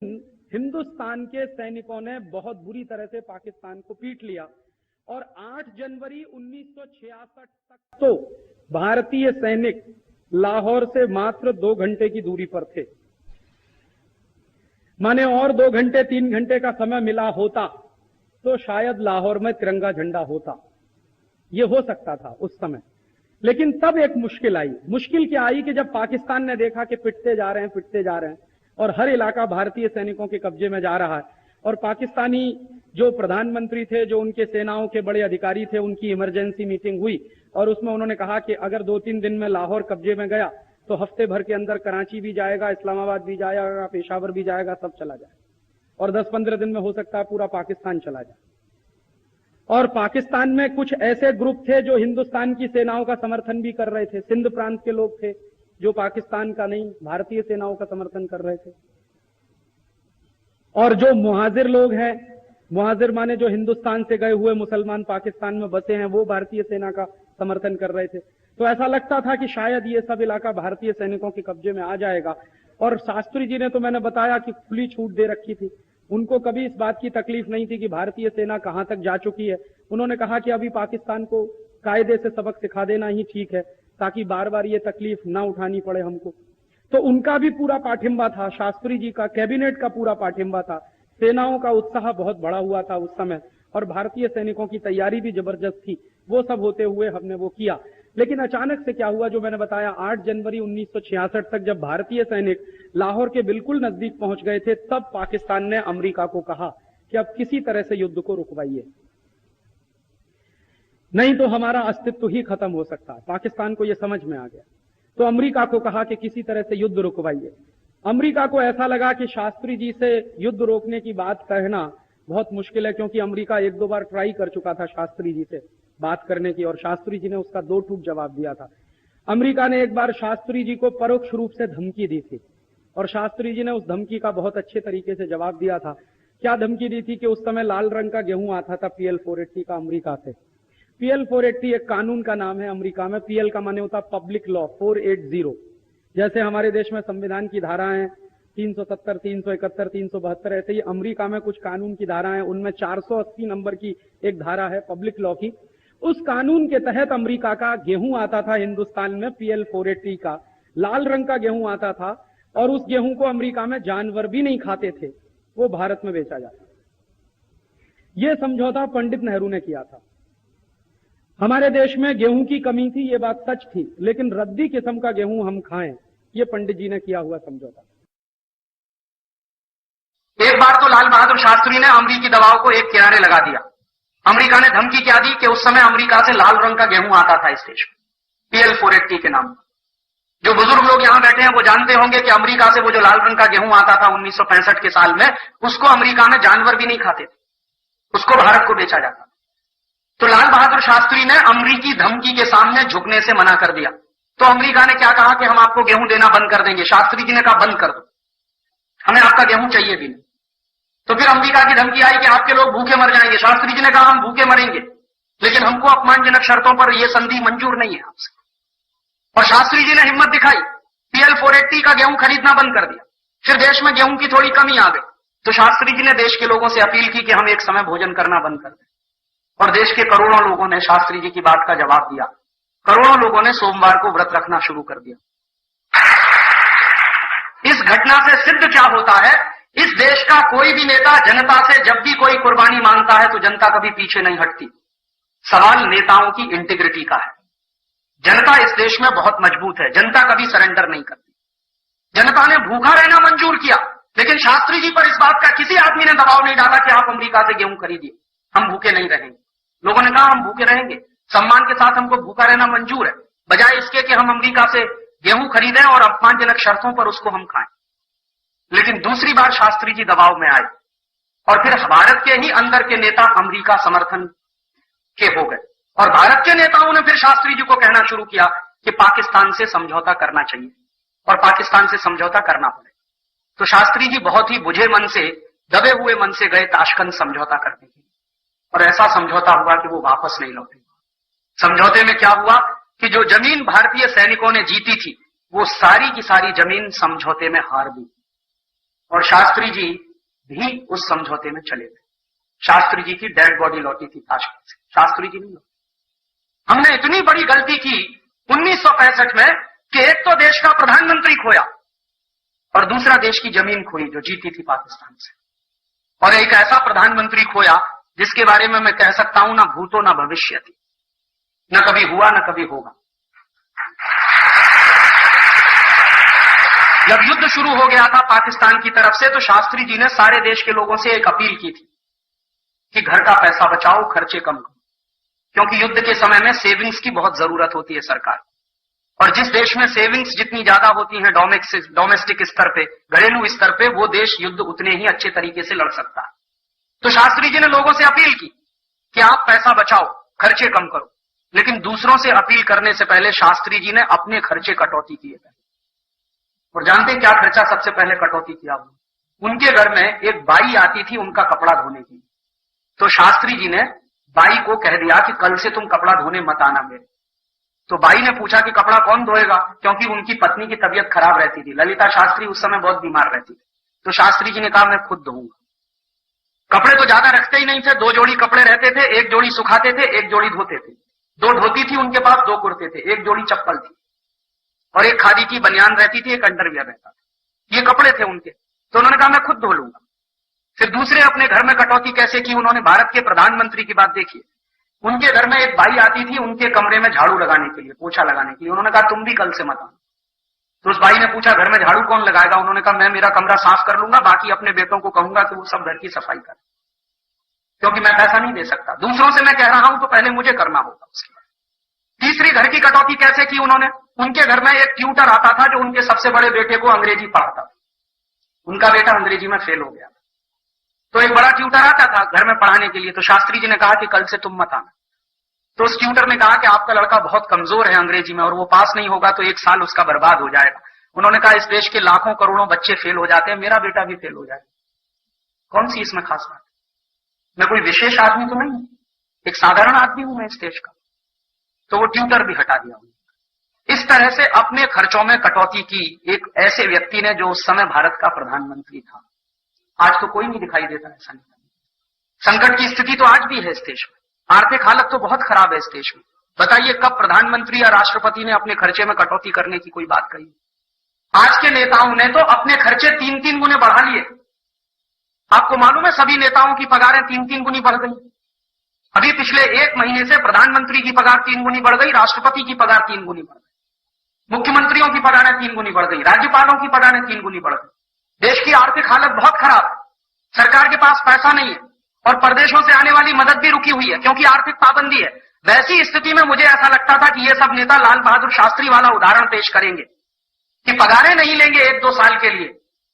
हिंदुस्तान के सैनिकों ने बहुत बुरी तरह से पाकिस्तान को पीट लिया और 8 जनवरी 1966 तक तो भारतीय सैनिक लाहौर से मात्र 2 घंटे की दूरी पर थे। माने और 2 घंटे 3 घंटे का समय मिला होता तो शायद लाहौर में तिरंगा झंडा होता, ये हो सकता था उस समय। लेकिन तब एक मुश्किल आई। मुश्किल क्या आई कि जब पाकिस्तान ने देखा कि पिटते जा रहे हैं और हर इलाका भारतीय सैनिकों के कब्जे में जा रहा है, और पाकिस्तानी जो प्रधानमंत्री थे, जो उनके सेनाओं के बड़े अधिकारी थे, उनकी इमरजेंसी मीटिंग हुई और उसमें उन्होंने कहा कि अगर 2-3 दिन में लाहौर कब्जे में गया तो हफ्ते भर के अंदर कराची भी जाएगा, इस्लामाबाद भी जाएगा, पेशावर भी जाएगा, सब चला जाए, और 10-15 दिन में हो सकता है पूरा पाकिस्तान चला जाए। और पाकिस्तान में कुछ ऐसे ग्रुप थे जो हिंदुस्तान की सेनाओं का समर्थन भी कर रहे थे। सिंध प्रांत के लोग थे जो पाकिस्तान का नहीं, भारतीय सेनाओं का समर्थन कर रहे थे। और जो मुहाजिर लोग हैं, मुहाजिर माने जो हिंदुस्तान से गए हुए मुसलमान पाकिस्तान में बसे हैं, वो भारतीय सेना का समर्थन कर रहे थे। तो ऐसा लगता था कि शायद ये सब इलाका भारतीय सैनिकों के कब्जे में आ जाएगा। और शास्त्री जी ने तो मैंने बताया कि खुली छूट दे रखी थी, उनको कभी इस बात की तकलीफ नहीं थी कि भारतीय सेना कहां तक जा चुकी है। उन्होंने कहा कि अभी पाकिस्तान को कायदे से सबक सिखा देना ही ठीक है, ताकि बार बार ये तकलीफ ना उठानी पड़े हमको। तो उनका भी पूरा पाठिंबा था, शास्त्री जी का, कैबिनेट का पूरा पाठिंबा था। सेनाओं का उत्साह बहुत बड़ा हुआ था उस समय, और भारतीय सैनिकों की तैयारी भी जबरदस्त थी। वो सब होते हुए हमने वो किया। लेकिन अचानक से क्या हुआ, जो मैंने बताया, 8 जनवरी 1966 तक जब भारतीय सैनिक लाहौर के बिल्कुल नजदीक पहुंच गए थे, तब पाकिस्तान ने अमेरिका को कहा कि अब किसी तरह से युद्ध को रुकवाइए, नहीं तो हमारा अस्तित्व ही खत्म हो सकता है। पाकिस्तान को यह समझ में आ गया, तो अमेरिका को कहा कि किसी तरह से युद्ध रुकवाइए। अमेरिका को ऐसा लगा कि शास्त्री जी से युद्ध रोकने की बात कहना बहुत मुश्किल है, क्योंकि अमेरिका 1-2 बार ट्राई कर चुका था शास्त्री जी से बात करने की, और शास्त्री जी ने उसका 2 टूक जवाब दिया था। अमेरिका ने एक बार शास्त्री जी को परोक्ष रूप से धमकी दी थी, और शास्त्री जी ने उस धमकी का बहुत अच्छे तरीके से जवाब दिया था। क्या धमकी दी थी कि उस समय लाल रंग का गेहूं आता था PL 480 का अमेरिका से। PL 480 एक कानून का नाम है अमेरिका में। PL का माने होता पब्लिक लॉ 480। जैसे हमारे देश में संविधान की धाराएं 370, 371, 372, ऐसे ही अमेरिका में कुछ कानून की धाराएं, उनमें 480 नंबर की एक धारा है पब्लिक लॉ की। उस कानून के तहत अमेरिका का गेहूं आता था हिंदुस्तान में, PL 480 का लाल रंग का गेहूं आता था, और उस गेहूं को अमेरिका में जानवर भी नहीं खाते थे, वो भारत में बेचा जाता। यह समझौता पंडित नेहरू ने किया था। हमारे देश में गेहूं की कमी थी, ये बात सच थी, लेकिन रद्दी किस्म का गेहूं हम खाएं, ये पंडित जी ने किया हुआ समझौता। एक बार तो लाल बहादुर शास्त्री ने अमेरिकी दबाव को एक किनारे लगा दिया। अमेरिका ने धमकी क्या दी कि उस समय अमेरिका से लाल रंग का गेहूं आता था इस देश में, PL 480 के नाम। जो बुजुर्ग लोग यहां बैठे हैं वो जानते होंगे कि अमेरिका से वो जो लाल रंग का गेहूं आता था 1965 के साल में, उसको अमेरिका में जानवर भी नहीं खाते थे, उसको भारत को बेचा जाता। तो लाल बहादुर शास्त्री ने अमेरिकी धमकी के सामने झुकने से मना कर दिया। तो अमेरिका ने क्या कहा कि हम आपको गेहूं देना बंद कर देंगे। शास्त्री जी ने कहा बंद कर दो, हमें आपका गेहूं चाहिए भी नहीं। तो फिर अमेरिका की धमकी आई कि आपके लोग भूखे मर जाएंगे। शास्त्री जी ने कहा हम भूखे मरेंगे, लेकिन हमको अपमानजनक शर्तों पर यह संधि मंजूर नहीं है आपसे। और शास्त्री जी ने हिम्मत दिखाई, PL 480 का गेहूं खरीदना बंद कर दिया। फिर देश में गेहूं की थोड़ी कमी आ गई, तो शास्त्री जी ने देश के लोगों से अपील की कि हम एक समय भोजन करना बंद कर दें, और देश के करोड़ों लोगों ने शास्त्री जी की बात का जवाब दिया। करोड़ों लोगों ने सोमवार को व्रत रखना शुरू कर दिया। इस घटना से सिद्ध क्या होता है, इस देश का कोई भी नेता जनता से जब भी कोई कुर्बानी मांगता है तो जनता कभी पीछे नहीं हटती। सवाल नेताओं की इंटीग्रिटी का है। जनता इस देश में बहुत मजबूत है, जनता कभी सरेंडर नहीं करती। जनता ने भूखा रहना मंजूर किया, लेकिन शास्त्री जी पर इस बात का किसी आदमी ने दबाव नहीं डाला कि आप अमेरिका से गेहूं खरीदिए, हम भूखे नहीं रहेंगे। लोगों ने कहा हम भूखे रहेंगे, सम्मान के साथ हमको भूखा रहना मंजूर है, बजाय इसके कि हम अमेरिका से गेहूं खरीदें और अपमानजनक शर्तों पर उसको हम खाएं। लेकिन दूसरी बार शास्त्री जी दबाव में आए, और फिर भारत के ही अंदर के नेता अमेरिका समर्थन के हो गए, और भारत के नेताओं ने फिर शास्त्री जी को कहना शुरू किया कि पाकिस्तान से समझौता करना चाहिए और पाकिस्तान से समझौता करना पड़े। तो शास्त्री जी बहुत ही बुझे मन से, दबे हुए मन से गए ताशकंद समझौता करने के लिए, और ऐसा समझौता हुआ कि वो वापस नहीं लौटे। समझौते में क्या हुआ कि जो जमीन भारतीय सैनिकों ने जीती थी, वो सारी की सारी जमीन समझौते में हार गई। और शास्त्री जी भी उस समझौते में चले गए। शास्त्री जी की डेड बॉडी लौटी थी ताशकंद से, शास्त्री जी नहीं लौटी। हमने इतनी बड़ी गलती की 1965 में कि एक तो देश का प्रधानमंत्री खोया और दूसरा देश की जमीन खोई जो जीती थी पाकिस्तान से, और एक ऐसा प्रधानमंत्री खोया जिसके बारे में मैं कह सकता हूं ना भूतो ना भविष्य थी, न कभी हुआ न कभी होगा। जब युद्ध शुरू हो गया था पाकिस्तान की तरफ से, तो शास्त्री जी ने सारे देश के लोगों से एक अपील की थी कि घर का पैसा बचाओ, खर्चे कम करो, क्योंकि युद्ध के समय में सेविंग्स की बहुत जरूरत होती है सरकार, और जिस देश में सेविंग्स जितनी ज्यादा होती हैं डोमेस्टिक स्तर पे, घरेलू स्तर पे, वो देश युद्ध उतने ही अच्छे तरीके से लड़ सकता है। तो शास्त्री जी ने लोगों से अपील की कि आप पैसा बचाओ, खर्चे कम करो, लेकिन दूसरों से अपील करने से पहले शास्त्री जी ने अपने खर्चे कटौती किए थे। और जानते क्या खर्चा सबसे पहले कटौती किया? उनके घर में एक बाई आती थी उनका कपड़ा धोने की, तो शास्त्री जी ने बाई को कह दिया कि कल से तुम कपड़ा धोने मत आना मेरे। तो बाई ने पूछा कि कपड़ा कौन धोएगा, क्योंकि उनकी पत्नी की तबीयत खराब रहती थी। ललिता शास्त्री उस समय बहुत बीमार रहती थी, तो शास्त्री जी ने कहा मैं खुद धोऊंगा। कपड़े तो ज्यादा रखते ही नहीं थे, 2 जोड़ी कपड़े रहते थे, 1 जोड़ी सुखाते थे, 1 जोड़ी धोते थे। 2 धोती थी उनके पास, 2 कुर्ते थे, 1 जोड़ी चप्पल थी, और 1 खादी की बनियान रहती थी, 1 अंडरवियर रहता था। ये कपड़े थे उनके, तो उन्होंने कहा मैं खुद धो लूंगा। फिर दूसरे अपने घर में कटौती कैसे की उन्होंने? भारत के प्रधानमंत्री की बात देखिए, उनके घर में एक बाई आती थी उनके कमरे में झाड़ू लगाने के लिए, पोछा लगाने के लिए। उन्होंने कहा तुम भी कल से मत आना। तो उस बाई ने पूछा घर में झाड़ू कौन लगाएगा? उन्होंने कहा मैं मेरा कमरा साफ कर लूंगा, बाकी अपने बेटों को कहूंगा कि वो सब घर की सफाई करें, क्योंकि मैं पैसा नहीं दे सकता, दूसरों से मैं कह रहा हूं तो पहले मुझे करना होगा। उसके बाद तीसरी घर की कटौती कैसे की उन्होंने? उनके घर में एक ट्यूटर आता था जो उनके सबसे बड़े बेटे को अंग्रेजी पढ़ाता था। उनका बेटा अंग्रेजी में फेल हो गया, तो एक बड़ा ट्यूटर आता था घर में पढ़ाने के लिए। तो शास्त्री जी ने कहा कि कल से तुम मत आना। तो उस ट्यूटर ने कहा कि आपका लड़का बहुत कमजोर है अंग्रेजी में, और वो पास नहीं होगा तो 1 साल उसका बर्बाद हो जाएगा। उन्होंने कहा इस देश के लाखों करोड़ों बच्चे फेल हो जाते हैं, मेरा बेटा भी फेल हो जाएगा, कौन सी इसमें खास बात? मैं कोई विशेष आदमी तो नहीं, एक साधारण आदमी हूं मैं इस देश का। तो वो ट्यूटर भी हटा दिया। इस तरह से अपने खर्चों में कटौती की एक ऐसे व्यक्ति ने जो उस समय भारत का प्रधानमंत्री था। आज तो कोई नहीं दिखाई देता ऐसा नहीं। संकट की स्थिति तो आज भी है इस देश में, आर्थिक हालत तो बहुत खराब है इस देश में। बताइए कब प्रधानमंत्री या राष्ट्रपति ने अपने खर्चे में कटौती करने की कोई बात कही? आज के नेताओं ने तो अपने खर्चे 3-3 गुने बढ़ा लिए। आपको मालूम है सभी नेताओं की पगारें 3-3 गुनी बढ़ गई। अभी पिछले 1 महीने से प्रधानमंत्री की पगार 3 गुनी बढ़ गई, राष्ट्रपति की पगार 3 गुनी बढ़ गई, मुख्यमंत्रियों की पगारें 3 गुनी बढ़ गई, राज्यपालों की पगारें 3 गुनी बढ़ गई। देश की आर्थिक हालत बहुत खराब है, सरकार के पास पैसा नहीं है, और प्रदेशों से आने वाली मदद भी रुकी हुई है क्योंकि आर्थिक पाबंदी है। वैसी स्थिति में मुझे ऐसा लगता था कि ये सब नेता लाल बहादुर शास्त्री वाला उदाहरण पेश करेंगे कि पगारें नहीं लेंगे 1-2 साल के लिए,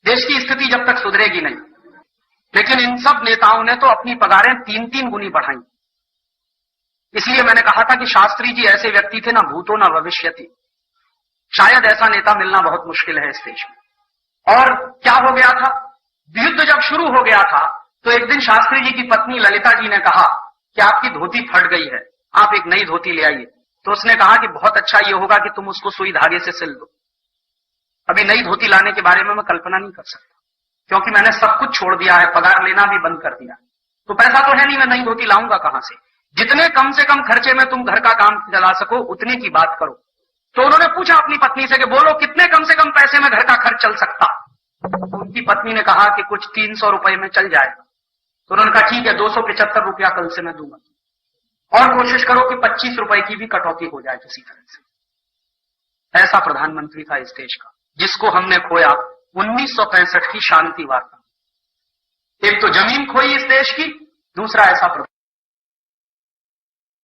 देश की स्थिति जब तक सुधरेगी नहीं। लेकिन इन सब नेताओं ने तो अपनी पगारें 3-3 गुनी बढ़ाई। इसलिए मैंने कहा था कि शास्त्री जी ऐसे व्यक्ति थे ना भूतो ना भविष्यति। शायद ऐसा नेता मिलना बहुत मुश्किल है इस देश में। और क्या हो गया था, युद्ध जब शुरू हो गया था तो एक दिन शास्त्री जी की पत्नी ललिता जी ने कहा कि आपकी धोती फट गई है, आप एक नई धोती ले आइए। तो उसने कहा कि बहुत अच्छा ये होगा कि तुम उसको सुई धागे से सिल दो। अभी नई धोती लाने के बारे में मैं कल्पना नहीं कर सकता, क्योंकि मैंने सब कुछ छोड़ दिया है, पगार लेना भी बंद कर दिया, तो पैसा तो है नहीं, मैं नई धोती लाऊंगा कहां से? जितने कम से कम खर्चे में तुम घर का काम चला सको उतने की बात करो। तो उन्होंने पूछा अपनी पत्नी से कि बोलो कितने कम से कम पैसे में घर का खर्च चल सकता? तो उनकी पत्नी ने कहा कि कुछ 300 रुपए में चल जाएगा। तो उन्होंने कहा ठीक है 275 रुपया कल से मैं दूंगा, और कोशिश करो कि 25 रुपए की भी कटौती हो जाए किसी तरह से। ऐसा प्रधानमंत्री था इस देश का जिसको हमने खोया 1965 की शांति वार्ता। एक तो जमीन खोई इस देश की, दूसरा ऐसा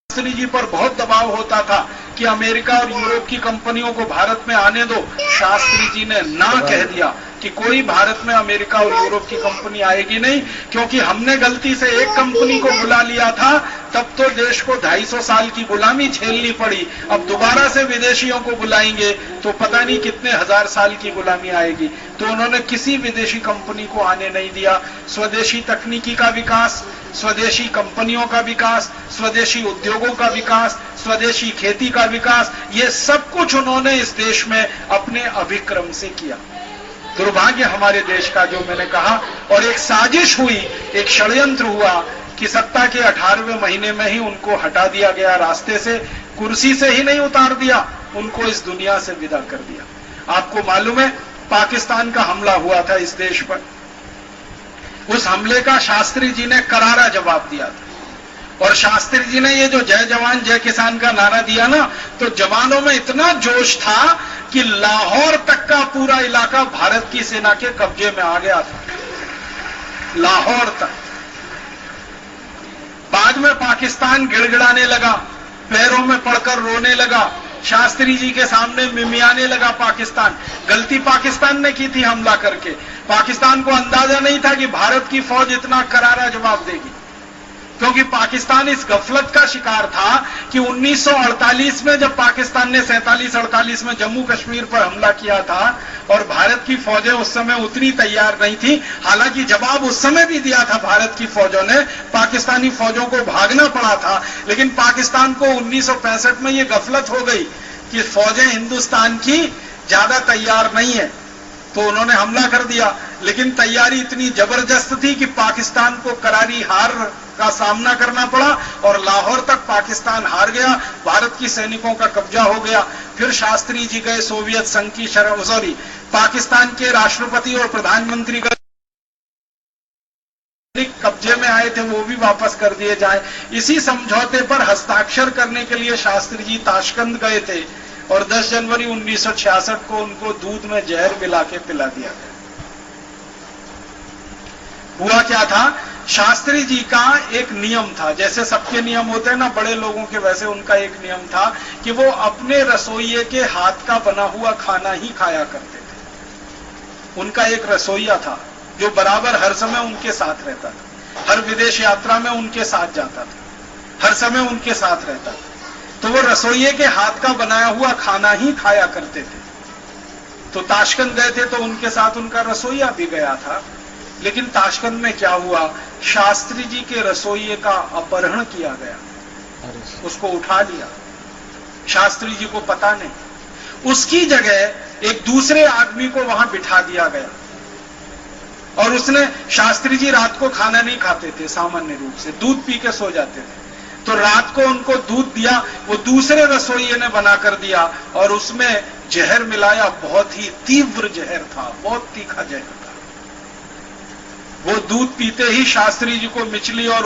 शास्त्री जी पर बहुत दबाव होता था कि अमेरिका और यूरोप की कंपनियों को भारत में आने दो। शास्त्री जी ने ना कह दिया कि कोई भारत में अमेरिका और यूरोप की कंपनी आएगी नहीं, क्योंकि हमने गलती से एक कंपनी को बुला लिया था, तब तो देश को 250 साल की गुलामी झेलनी पड़ी। अब दोबारा से विदेशियों को बुलाएंगे तो पता नहीं कितने 1000 साल की गुलामी आएगी। तो उन्होंने किसी विदेशी कंपनी को आने नहीं दिया। स्वदेशी तकनीकी का विकास, स्वदेशी कंपनियों का विकास, स्वदेशी उद्योगों का विकास, स्वदेशी खेती का विकास, ये सब कुछ उन्होंने इस देश में अपने अभिक्रम से किया। दुर्भाग्य हमारे देश का, जो मैंने कहा। और एक साजिश हुई, एक षड्यंत्र हुआ कि सत्ता के 18वें महीने में ही उनको हटा दिया गया रास्ते से, कुर्सी से ही नहीं उतार दिया, उनको इस दुनिया से विदा कर दिया। आपको मालूम है पाकिस्तान का हमला हुआ था इस देश पर, उस हमले का शास्त्री जी ने करारा जवाब दिया था। और शास्त्री जी ने ये जो जय जवान जय किसान का नारा दिया ना, तो जवानों में इतना जोश था कि लाहौर तक का पूरा इलाका भारत की सेना के कब्जे में आ गया था, लाहौर तक। बाद में पाकिस्तान गिड़गिड़ाने लगा, पैरों में पड़कर रोने लगा, शास्त्री जी के सामने मिमियाने लगा पाकिस्तान। गलती पाकिस्तान ने की थी हमला करके। पाकिस्तान को अंदाजा नहीं था कि भारत की फौज इतना करारा जवाब देगी, क्योंकि पाकिस्तान इस गफलत का शिकार था कि 1948 में जब पाकिस्तान ने 47-48 में जम्मू कश्मीर पर हमला किया था और भारत की फौजें उस समय उतनी तैयार नहीं थी। हालांकि जवाब उस समय भी दिया था भारत की फौजों ने, पाकिस्तानी फौजों को भागना पड़ा था, लेकिन पाकिस्तान को 1965 में ये गफलत हो गई कि फौजें हिंदुस्तान की ज्यादा तैयार नहीं है, तो उन्होंने हमला कर दिया। लेकिन तैयारी इतनी जबरदस्त थी कि पाकिस्तान को करारी हार का सामना करना पड़ा और लाहौर तक पाकिस्तान हार गया, भारत की सैनिकों का कब्जा हो गया। फिर शास्त्री जी गए सोवियत संघ की पाकिस्तान के राष्ट्रपति और प्रधानमंत्री कब्जे में आए थे, वो भी वापस कर दिए जाए। इसी समझौते पर हस्ताक्षर करने के लिए शास्त्री जी ताशकंद गए थे और 10 जनवरी 1966 को उनको दूध में जहर मिला के पिला दिया गया। हुआ क्या था, शास्त्री जी का एक नियम था, जैसे सबके नियम होते हैं ना बड़े लोगों के, वैसे उनका एक नियम था कि वो अपने रसोइये के हाथ का बना हुआ खाना ही खाया करते थे। उनका एक रसोइया था जो बराबर हर समय उनके साथ रहता था, हर विदेश यात्रा में उनके साथ जाता था, हर समय उनके साथ रहता था। तो वो रसोइये के हाथ का बनाया हुआ खाना ही खाया करते थे। तो ताशकंद गए थे तो उनके साथ उनका रसोइया भी गया था। लेकिन ताशकंद में क्या हुआ, शास्त्री जी के रसोइये का अपहरण किया गया, उसको उठा लिया, शास्त्री जी को पता नहीं। उसकी जगह एक दूसरे आदमी को वहां बिठा दिया गया और उसने, शास्त्री जी रात को खाना नहीं खाते थे, सामान्य रूप से दूध पी के सो जाते थे, तो रात को उनको दूध दिया, वो दूसरे रसोइये ने बनाकर दिया और उसमें जहर मिलाया। बहुत ही तीव्र जहर था, बहुत तीखा जहर था। वो दूध पीते ही शास्त्री जी को मिचली और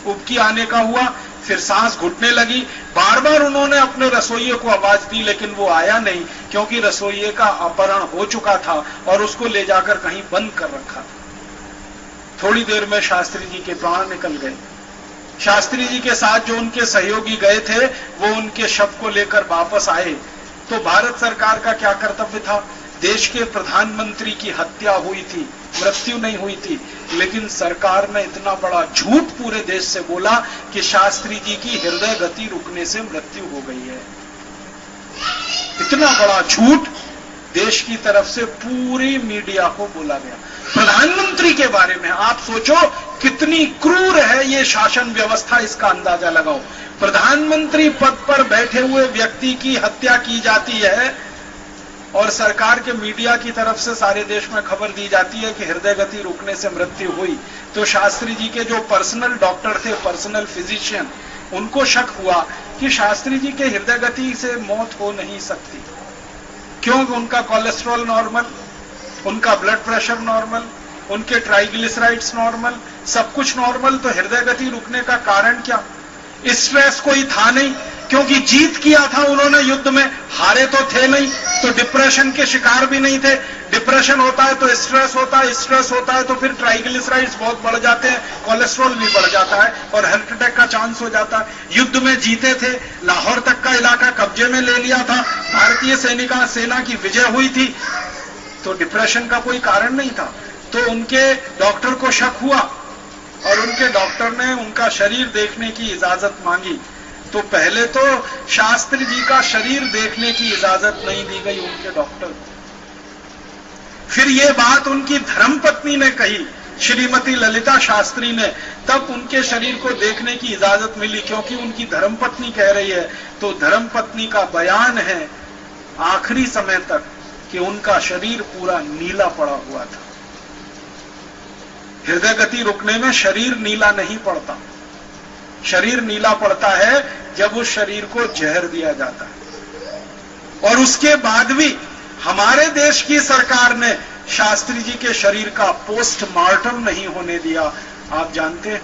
उबकी आने का हुआ, फिर सांस घुटने लगी। बार बार उन्होंने अपने रसोइये को आवाज दी, लेकिन वो आया नहीं, क्योंकि रसोइये का अपहरण हो चुका था और उसको ले जाकर कहीं बंद कर रखा था। थोड़ी देर में शास्त्री जी के प्राण निकल गए। शास्त्री जी के साथ जो उनके सहयोगी गए थे वो उनके शव को लेकर वापस आए। तो भारत सरकार का क्या कर्तव्य था, देश के प्रधानमंत्री की हत्या हुई थी, मृत्यु नहीं हुई थी, लेकिन सरकार ने इतना बड़ा झूठ पूरे देश से बोला कि शास्त्री जी की हृदय गति रुकने से मृत्यु हो गई है। इतना बड़ा झूठ देश की तरफ से पूरी मीडिया को बोला गया प्रधानमंत्री के बारे में। आप सोचो कितनी क्रूर है ये शासन व्यवस्था, इसका अंदाजा लगाओ। प्रधानमंत्री पद पर बैठे हुए व्यक्ति की हत्या की जाती है और सरकार के मीडिया की तरफ से सारे देश में खबर दी जाती है कि हृदय गति रुकने से मृत्यु हुई। तो शास्त्री जी के जो पर्सनल डॉक्टर थे, पर्सनल फिजिशियन, उनको शक हुआ कि शास्त्री जी के हृदय गति से मौत हो नहीं सकती, क्योंकि उनका कोलेस्ट्रॉल नॉर्मल, उनका ब्लड प्रेशर नॉर्मल, उनके ट्राइग्लिसराइड्स नॉर्मल, सब कुछ नॉर्मल, तो हृदय गति रुकने का कारण क्या? स्ट्रेस कोई था नहीं, क्योंकि जीत किया था उन्होंने युद्ध में, हारे तो थे नहीं, तो डिप्रेशन के शिकार भी नहीं थे। डिप्रेशन होता है तो स्ट्रेस होता है, स्ट्रेस होता है तो फिर ट्राइग्लिसराइड्स बहुत बढ़ जाते हैं, कोलेस्ट्रॉल भी बढ़ जाता है और हार्ट अटैक का चांस हो जाता है। युद्ध में जीते थे, लाहौर तक का इलाका कब्जे में ले लिया था, भारतीय सेना की विजय हुई थी, तो डिप्रेशन का कोई कारण नहीं था। तो उनके डॉक्टर को शक हुआ और उनके डॉक्टर ने उनका शरीर देखने की इजाजत मांगी। तो पहले तो शास्त्री जी का शरीर देखने की इजाजत नहीं दी गई उनके डॉक्टर को। फिर ये बात उनकी धर्मपत्नी ने कही, श्रीमती ललिता शास्त्री ने, तब उनके शरीर को देखने की इजाजत मिली, क्योंकि उनकी धर्मपत्नी कह रही है। तो धर्मपत्नी का बयान है आखिरी समय तक कि उनका शरीर पूरा नीला पड़ा हुआ था। हृदय गति रुकने में शरीर नीला नहीं पड़ता। शरीर नीला पड़ता है जब उस शरीर को जहर दिया जाता है। और उसके बाद भी हमारे देश की सरकार ने शास्त्री जी के शरीर का पोस्टमार्टम नहीं होने दिया। आप जानते हैं,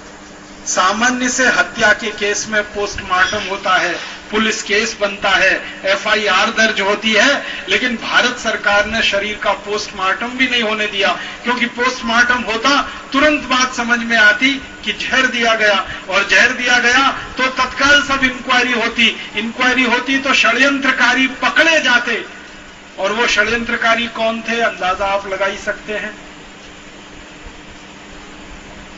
सामान्य से हत्या के केस में पोस्टमार्टम होता है, पुलिस केस बनता है, एफआईआर दर्ज होती है, लेकिन भारत सरकार ने शरीर का पोस्टमार्टम भी नहीं होने दिया। क्योंकि पोस्टमार्टम होता तुरंत बात समझ में आती कि जहर दिया गया, और जहर दिया गया तो तत्काल सब इंक्वायरी होती तो षड्यंत्रकारी पकड़े जाते। और वो षड्यंत्रकारी कौन थे, अंदाजा आप लगा ही सकते हैं।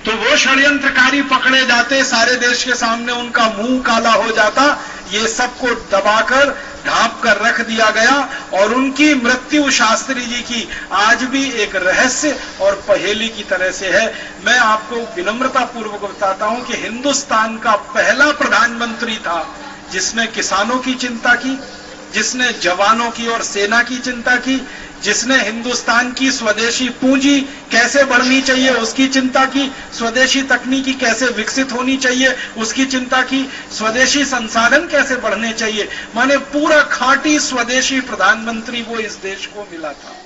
तो वो षड्यंत्रकारी पकड़े जाते, सारे देश के सामने उनका मुंह काला हो जाता। ये सबको दबाकर ढांप कर रख दिया गया, और उनकी मृत्यु शास्त्री जी की आज भी एक रहस्य और पहेली की तरह से है। मैं आपको विनम्रता पूर्वक बताता हूं कि हिंदुस्तान का पहला प्रधानमंत्री था जिसने किसानों की चिंता की, जिसने जवानों की और सेना की चिंता की, जिसने हिंदुस्तान की स्वदेशी पूंजी कैसे बढ़नी चाहिए उसकी चिंता की, स्वदेशी तकनीकी कैसे विकसित होनी चाहिए उसकी चिंता की, स्वदेशी संसाधन कैसे बढ़ने चाहिए। माने पूरा खांटी स्वदेशी प्रधानमंत्री वो इस देश को मिला था।